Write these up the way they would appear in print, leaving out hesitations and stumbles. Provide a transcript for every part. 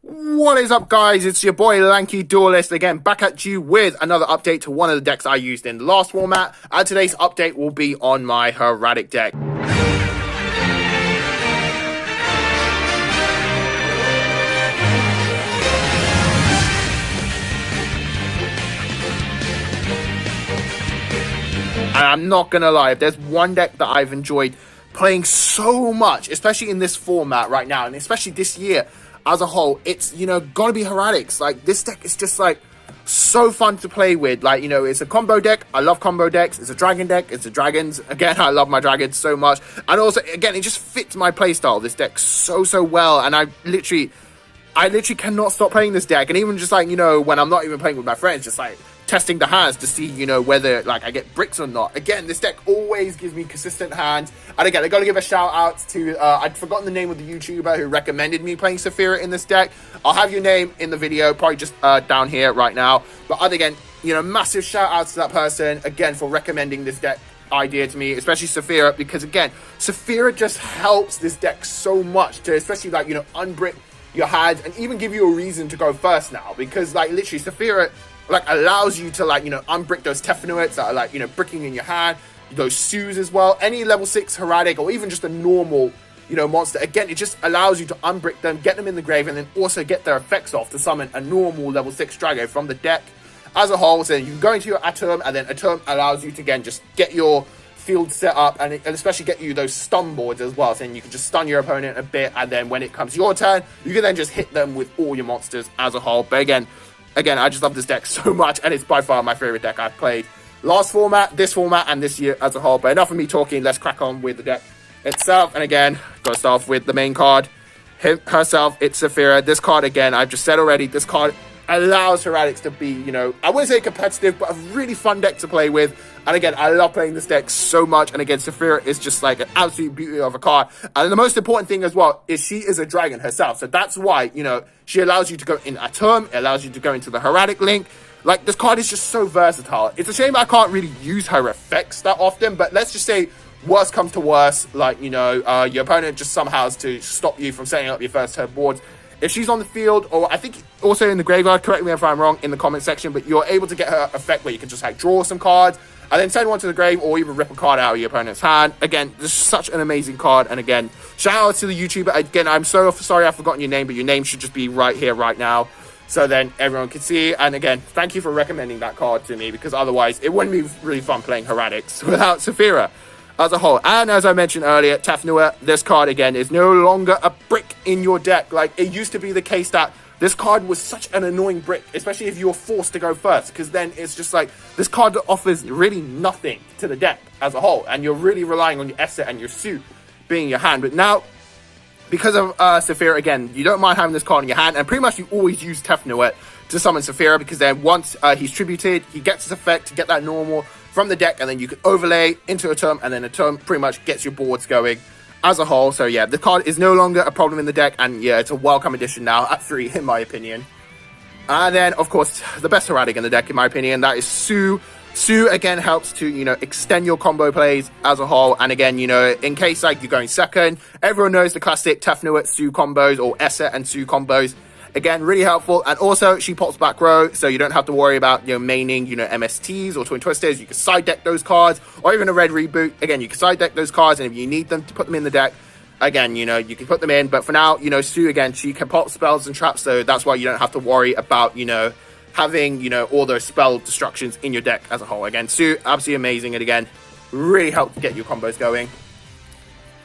What is up, guys? It's your boy Lanky Duelist again, back at you with another update to one of the decks I used in the last format, and today's update will be on my Hieratic deck. And I'm not gonna lie, if there's one deck that I've enjoyed playing so much, especially in this format right now, and especially this year as a whole, it's, gotta be Hieratics. Like, this deck is just, so fun to play with. Like, it's a combo deck. I love combo decks. It's a dragon deck. It's a dragons. Again, I love my dragons so much. And also, again, it just fits my playstyle, this deck, so well. And I literally cannot stop playing this deck. And even just, when I'm not even playing with my friends, just, testing the hands to see, whether, I get bricks or not. Again, this deck always gives me consistent hands. And again, I gotta give a shout out to, I'd forgotten the name of the YouTuber who recommended me playing Sept in this deck. I'll have your name in the video, probably just down here right now. But again, massive shout out to that person, again, for recommending this deck idea to me, especially Sept, because again, Sept just helps this deck so much to, especially, unbrick your hands and even give you a reason to go first now. Because, literally, Sept allows you to, unbrick those Tefnuits that are, bricking in your hand, those Sues as well, any level 6 Hieratic, or even just a normal, monster. Again, it just allows you to unbrick them, get them in the grave, and then also get their effects off to summon a normal level 6 Drago from the deck as a whole. So you can go into your Atom, and then Atom allows you to, again, just get your field set up, and especially get you those stun boards as well. So then you can just stun your opponent a bit, and then when it comes your turn, you can then just hit them with all your monsters as a whole. But again, I just love this deck so much, and it's by far my favorite deck I've played last format, this format, and this year as a whole. But enough of me talking, let's crack on with the deck itself. And again, gotta start off with the main card herself. It's Sept. This card, again, I've just said already, this card allows Hieratics to be, I wouldn't say competitive, but a really fun deck to play with. And again, I love playing this deck so much. And again, Sept is just an absolute beauty of a card. And the most important thing as well is she is a dragon herself. So that's why, she allows you to go in a turn. It allows you to go into the Hieratic link. This card is just so versatile. It's a shame I can't really use her effects that often. But let's just say, worst comes to worst, your opponent just somehow has to stop you from setting up your first turn boards. If she's on the field, or I think also in the graveyard, correct me if I'm wrong in the comment section, but you're able to get her effect where you can just draw some cards and then send one to the grave, or even rip a card out of your opponent's hand. Again, this is such an amazing card. And again, shout out to the YouTuber. Again, I'm so sorry I've forgotten your name, but your name should just be right here, right now, so then everyone can see. And again, thank you for recommending that card to me, because otherwise it wouldn't be really fun playing Hieratics without Sept as a whole. And as I mentioned earlier, Tefnuit, this card again is no longer a brick in your deck. It used to be the case that this card was such an annoying brick, especially if you're forced to go first, because then it's just this card offers really nothing to the deck as a whole, and you're really relying on your Esset and your Suit being in your hand. But now, because of Sept, again, you don't mind having this card in your hand, and pretty much you always use Tefnuit to summon Sept, because then once he's tributed, he gets his effect to get that normal from the deck, and then you can overlay into a turn, and then a turn pretty much gets your boards going as a whole. So yeah, the card is no longer a problem in the deck, and yeah, it's a welcome addition now at 3 in my opinion. And then of course the best Hieratic in the deck in my opinion, that is Sue. Sue again helps to extend your combo plays as a whole. And again, in case you're going second, everyone knows the classic Tefnuit Sue combos, or Esset and Sue combos. Again, really helpful. And also, she pops back row, so you don't have to worry about, maining, MSTs or Twin Twisters. You can side deck those cards, or even a red reboot. Again, you can side deck those cards, and if you need them to put them in the deck, again, you can put them in. But for now, Sue, again, she can pop spells and traps, so that's why you don't have to worry about, having, all those spell destructions in your deck as a whole. Again, Sue, absolutely amazing, and again, really helps get your combos going.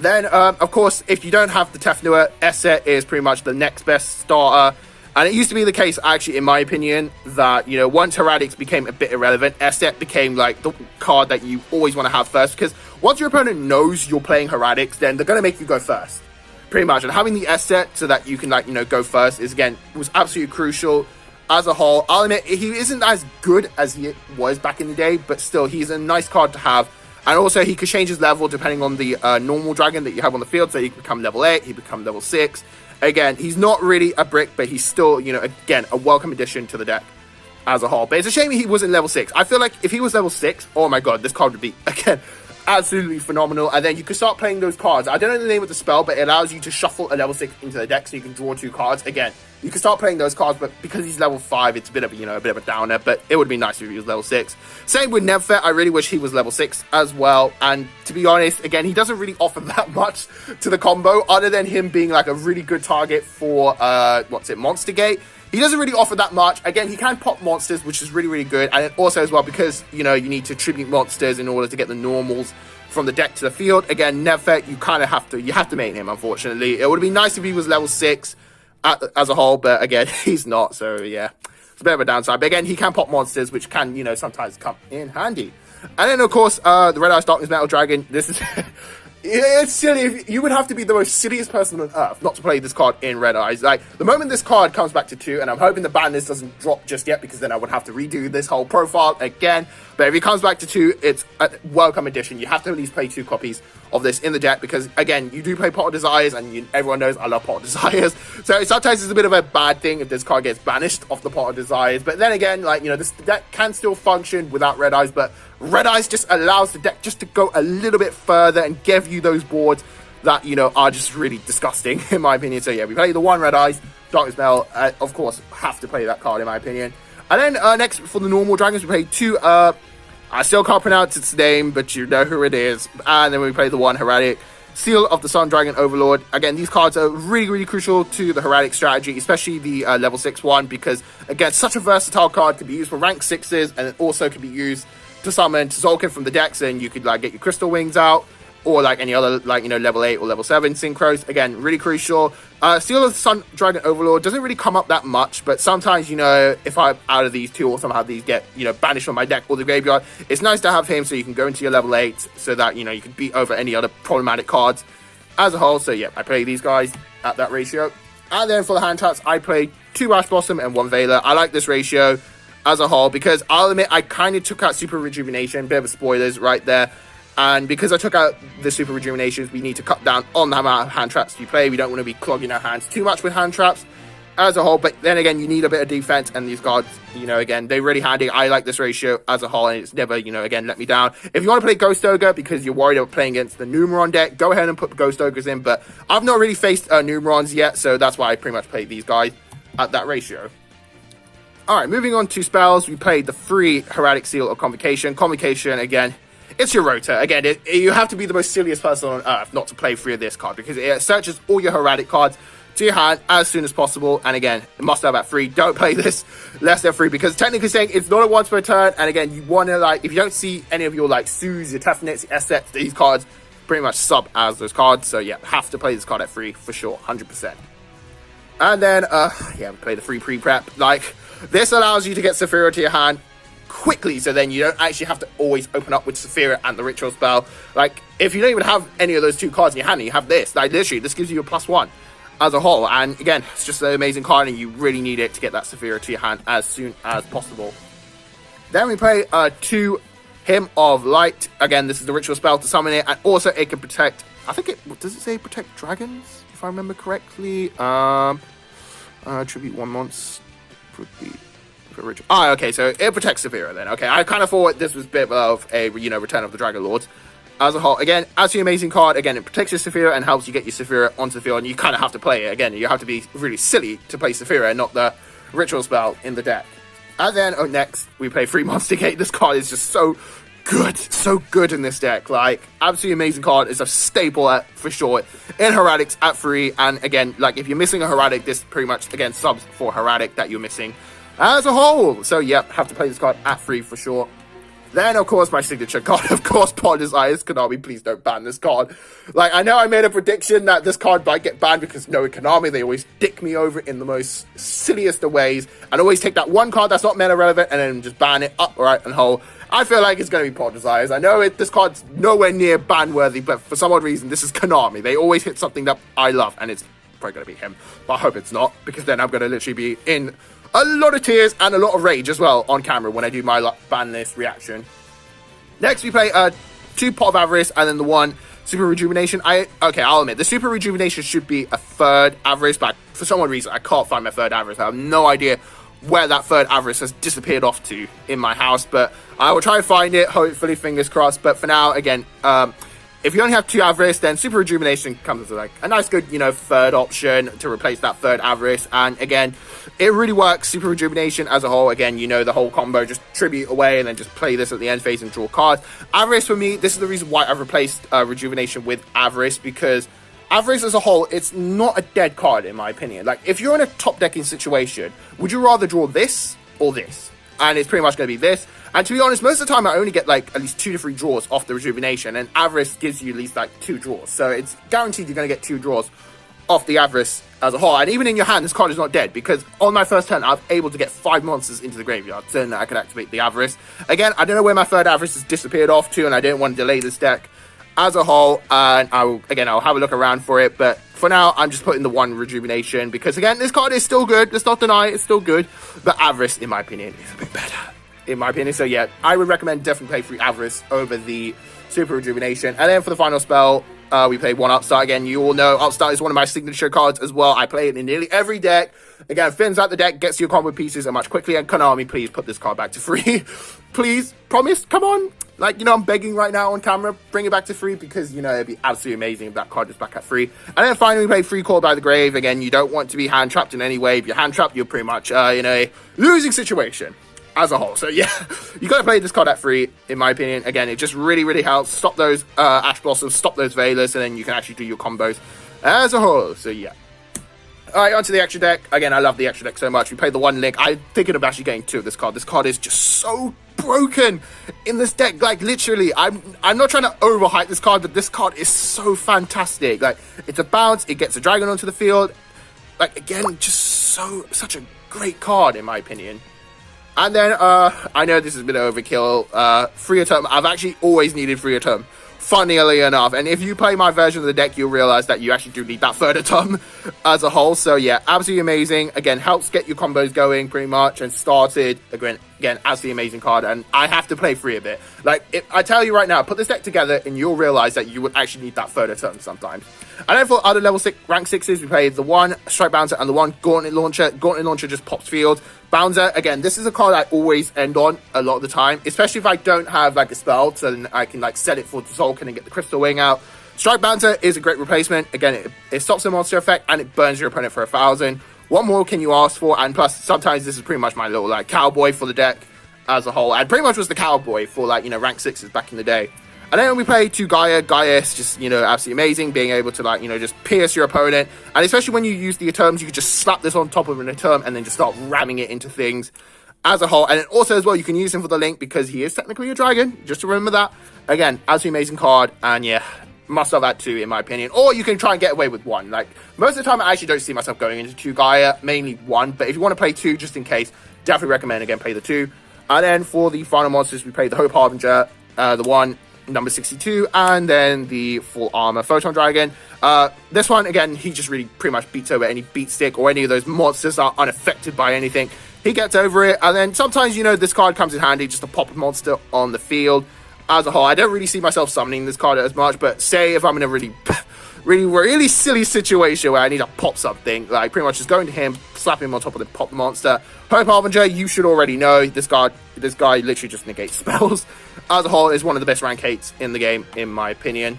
Then, of course, if you don't have the Tefnuit, Esset is pretty much the next best starter. And it used to be the case, actually, in my opinion, that, once Hieratics became a bit irrelevant, Esset became, the card that you always want to have first. Because once your opponent knows you're playing Hieratics, then they're going to make you go first, pretty much. And having the Esset so that you can, go first is, again, was absolutely crucial as a whole. I'll admit, he isn't as good as he was back in the day, but still, he's a nice card to have. And also, he could change his level depending on the normal dragon that you have on the field. So he could become level 8, he could become level 6. Again, he's not really a brick, but he's still, again, a welcome addition to the deck as a whole. But it's a shame he wasn't level 6. I feel like if he was level 6, oh my god, this card would be, again, absolutely phenomenal. And then you can start playing those cards. I don't know the name of the spell, but it allows you to shuffle a level 6 into the deck so you can draw 2 cards. Again, you can start playing those cards, but because he's level 5, it's a bit of a downer, but it would be nice if he was level 6. Same with Nephet, I really wish he was level 6 as well, and to be honest, again, he doesn't really offer that much to the combo, other than him being like a really good target for, Monster Gate. He doesn't really offer that much. Again, he can pop monsters, which is really, really good, and also as well, because, you need to tribute monsters in order to get the normals from the deck to the field. Again, Nephet, you have to main him, unfortunately. It would be nice if he was level 6, as a whole, but again, he's not, so yeah, it's a bit of a downside. But again, he can pop monsters, which can, sometimes come in handy. And then, of course, the Red Eyes Darkness Metal Dragon. This is... It's silly. You would have to be the most silliest person on earth not to play this card in Red Eyes. Like, the moment this card comes back to 2, and I'm hoping the Banlist doesn't drop just yet, because then I would have to redo this whole profile again. But if it comes back to 2, it's a welcome addition. You have to at least play 2 copies of this in the deck, because, again, you do play Pot of Desires, and everyone knows I love Pot of Desires. So sometimes it's a bit of a bad thing if this card gets banished off the Pot of Desires. But then again, this deck can still function without Red Eyes, but Red Eyes just allows the deck just to go a little bit further and give you those boards that, are just really disgusting, in my opinion. So yeah, we play the 1 Red Eyes, Darkness Metal, of course, have to play that card, in my opinion. And then next, for the normal dragons, we play 2, I still can't pronounce its name, but you know who it is. And then we play the 1 Hieratic, Seal of the Sun Dragon Overlord. Again, these cards are really, really crucial to the Hieratic strategy, especially the level 6 one, because, again, such a versatile card, can be used for rank 6s, and it also can be used to summon Tzolk'in from the decks, and you could get your Crystal Wings out, or any other level 8 or level 7 synchros. Again, really crucial. Seal of the Sun Dragon Overlord doesn't really come up that much, but sometimes, if I'm out of these 2 or somehow these get banished from my deck or the graveyard, it's nice to have him so you can go into your level 8 so that you can beat over any other problematic cards as a whole. So yeah, I play these guys at that ratio. And then for the hand taps, I play 2 Ash Blossom and 1 Veiler. I like this ratio as a whole, because I'll admit I kind of took out Super Rejuvenation, bit of spoilers right there, and because I took out the Super Rejuvenations, we need to cut down on the amount of hand traps we play. We don't want to be clogging our hands too much with hand traps as a whole, but then again, you need a bit of defense, and these cards, again, they're really handy. I like this ratio as a whole, and it's never, again, let me down. If you want to play Ghost Ogre because you're worried about playing against the Numeron deck, go ahead and put Ghost Ogres in, but I've not really faced Numerons yet, so that's why I pretty much play these guys at that ratio. Alright, moving on to spells, we played the 3 Hieratic Seal of Convocation. Convocation, again, it's your rota. Again, you have to be the most silliest person on earth not to play 3 of this card, because it searches all your Hieratic cards to your hand as soon as possible. And again, it must have at 3. Don't play this less than 3, because technically saying it's not a once per turn. And again, you want to, if you don't see any of your, Sues, your Tefnits, your Sept, these cards pretty much sub as those cards. So yeah, have to play this card at 3 for sure, 100%. And then, we play the 3 pre-prep. This allows you to get Saphira to your hand quickly, so then you don't actually have to always open up with Saphira and the Ritual Spell. If you don't even have any of those 2 cards in your hand, and you have this. Literally, this gives you a +1 as a whole. And again, it's just an amazing card, and you really need it to get that Saphira to your hand as soon as possible. Then we play 2 Hymn of Light. Again, this is the Ritual Spell to summon it, and also it can protect... does it say protect dragons, if I remember correctly? Tribute 1 monster. Okay, so it protects Saphira then. Okay, I kind of thought this was a bit of a, Return of the Dragon Lords as a whole. Again, as the amazing card, again, it protects your Saphira and helps you get your Saphira onto the field, and you kind of have to play it. Again, you have to be really silly to play Saphira and not the Ritual Spell in the deck. And then, next, we play 3 Monster Gate. This card is just so good in this deck. Absolutely amazing card. It's a staple for sure in Hieratics at 3, and again, if you're missing a Hieratic, this pretty much, again, subs for Hieratic that you're missing as a whole. So yep, have to play this card at 3 for sure. Then, of course, my signature card, of course, Pot of Desires. Konami, please don't ban this card. I know I made a prediction that this card might get banned, because knowing Konami, they always dick me over in the most silliest of ways, and always take that one card that's not meta relevant and then just ban it upright and whole. I feel like it's going to be Pot of Desires. I know this card's nowhere near ban worthy, but for some odd reason, this is Konami. They always hit something that I love, and it's probably going to be him. But I hope it's not, because then I'm going to literally be in a lot of tears and a lot of rage as well on camera when I do my ban list reaction. Next, we play 2 Pot of Avarice and then the 1 Super Rejuvenation. I'll admit, the Super Rejuvenation should be a 3rd Avarice, but for some odd reason, I can't find my 3rd Avarice. I have no idea where that 3rd Avarice has disappeared off to in my house, but I will try and find it, hopefully, fingers crossed. But for now, again, if you only have 2 Avarice, then Super Rejuvenation comes as like a nice, good, you know, third option to replace that third Avarice. And again, it really works. Super Rejuvenation as a whole, again, you know, the whole combo, just tribute away and then just play this at the end phase and draw cards. Avarice for me, this is the reason why I've replaced Rejuvenation with Avarice, because Avarice as a whole, it's not a dead card in my opinion. Like, if you're in a top decking situation, would you rather draw this or this? And it's pretty much going to be this. And to be honest, most of the time I only get like at least 2 to 3 draws off the Rejuvenation, and Avarice gives you at least like 2 draws. So it's guaranteed you're going to get 2 draws off the Avarice as a whole. And even in your hand, this card is not dead, because on my first turn, I'm able to get 5 monsters into the graveyard, so then I can activate the Avarice. Again, I don't know where my third Avarice has disappeared off to, and I didn't want to delay this deck as a whole, and I'll have a look around for it, but for now, I'm just putting the 1 Rejuvenation, because again, this card is still good, let's not deny it, it's still good, but Avarice, in my opinion, is a bit better, in my opinion. So yeah, I would recommend definitely play through Avarice over the Super Rejuvenation. And then for the final spell, we play 1 Upstart. Again, you all know Upstart is one of my signature cards as well. I play it in nearly every deck. Again, thins out the deck, gets your combo pieces and much quickly. And Konami, please put this card back to free. Please, promise, come on. Like, you know, I'm begging right now on camera, bring it back to free, because, you know, it'd be absolutely amazing if that card is back at free. And then finally, we play Free Call by the Grave. Again, you don't want to be hand trapped in any way. If you're hand trapped, you're pretty much in a losing situation as a whole. So yeah, you gotta play this card at free, in my opinion. Again, it just really, really helps stop those Ash Blossoms, stop those Veilers, and then you can actually do your combos as a whole. So yeah. Alright, onto the extra deck. Again, I love the extra deck so much. We played the 1 Link. I'm thinking of actually getting 2 of this card. This card is just so broken in this deck. Like, literally, I'm not trying to overhype this card, but this card is so fantastic. Like, it's a bounce, it gets a dragon onto the field. Like, again, just such a great card, in my opinion. And then, I know this has been overkill, Free Atom. I've actually always needed Free Atom, funnily enough. And if you play my version of the deck, you'll realize that you actually do need that third Atom as a whole. So yeah, absolutely amazing. Again, helps get your combos going pretty much, and started, again, absolutely amazing card. And I have to play free a bit. Like, I tell you right now, put this deck together and you'll realize that you would actually need that third Atom sometimes. And then for other level 6, rank 6s, we played the 1 Strike Bouncer and the 1 Gauntlet Launcher. Gauntlet Launcher just pops field. Bouncer, again, this is a card I always end on a lot of the time, especially if I don't have like a spell, so then I can like set it for Tzolk'in and get the Crystal Wing out. Strike Bouncer is a great replacement. Again, it stops the monster effect and it burns your opponent for 1,000. What more can you ask for? And plus, sometimes this is pretty much my little like cowboy for the deck as a whole. And pretty much was the cowboy for like, you know, rank 6s back in the day. And then we play 2 Gaia. Gaia is just, you know, absolutely amazing, being able to, like, you know, just pierce your opponent. And especially when you use the Atoms, you can just slap this on top of an Atom and then just start ramming it into things as a whole. And then also as well, you can use him for the Link, because he is technically a dragon, just to remember that. Again, absolutely amazing card, and yeah, must have that 2 in my opinion. Or you can try and get away with 1. Like, most of the time I actually don't see myself going into 2 Gaia, mainly 1. But if you want to play 2 just in case, definitely recommend, again, play the 2. And then for the final monsters, we played the Hope Harbinger, the 1 number 62, and then the full armor Photon Dragon. This one, again, he just really pretty much beats over any beat stick or any of those monsters that are unaffected by anything. He gets over it, and then sometimes, you know, this card comes in handy just to pop a monster on the field as a whole. I don't really see myself summoning this card as much, but say if I'm in a really silly situation where I need to pop something, like pretty much just going to him, slap him on top of the pop monster. Hope Harbinger, you should already know, this guy literally just negates spells. As a whole, is one of the best rank 8s in the game, in my opinion.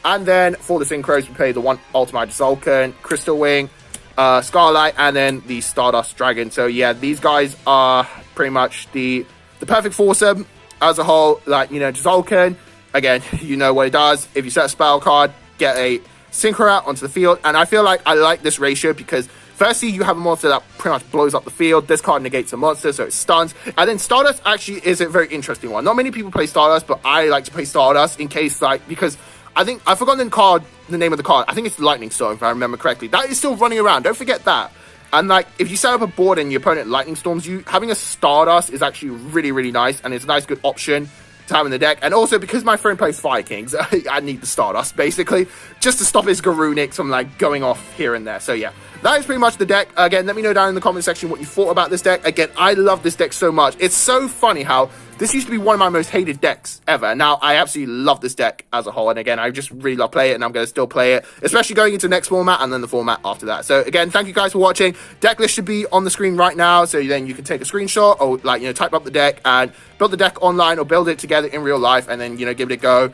And then for the Synchros, we play the 1 Ultimate Tzolk'in, Crystal Wing, Starlight, and then the Stardust Dragon. So yeah, these guys are pretty much the perfect foursome as a whole. Like, you know, Tzolk'in, again, you know what it does. If you set a spell card, get a Synchro out onto the field. And I feel like I like this ratio because firstly, you have a monster that pretty much blows up the field. This card negates a monster, so it stuns. And then Stardust actually is a very interesting one. Not many people play Stardust, but I like to play Stardust in case, like, because I think I've forgotten the name of the card. I think it's Lightning Storm, if I remember correctly. That is still running around. Don't forget that. And like, if you set up a board and your opponent Lightning Storms you, having a Stardust is actually really, really nice, and it's a nice, good option to have in the deck. And also, because my friend plays Fire Kings, I need the Stardust, basically, just to stop his Garunix from, like, going off here and there. So yeah, that is pretty much the deck. Again, let me know down in the comment section what you thought about this deck. Again, I love this deck so much. It's so funny how this used to be one of my most hated decks ever. Now, I absolutely love this deck as a whole. And again, I just really love playing it, and I'm going to still play it, especially going into the next format and then the format after that. So again, thank you guys for watching. Deck list should be on the screen right now. So then you can take a screenshot or, like, you know, type up the deck and build the deck online or build it together in real life and then, you know, give it a go.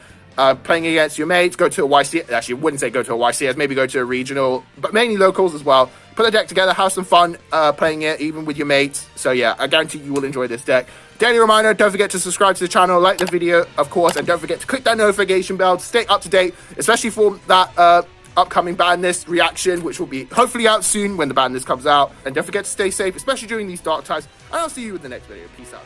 playing against your mates, go to a YC. Actually, I wouldn't say go to a YCS, maybe go to a regional, but mainly locals as well. Put the deck together, have some fun playing it, even with your mates. So yeah, I guarantee you will enjoy this deck. Daily reminder, don't forget to subscribe to the channel, like the video, of course, and don't forget to click that notification bell to stay up to date, especially for that upcoming Banlist reaction, which will be hopefully out soon when the Banlist comes out. And don't forget to stay safe, especially during these dark times. And I'll see you in the next video. Peace out.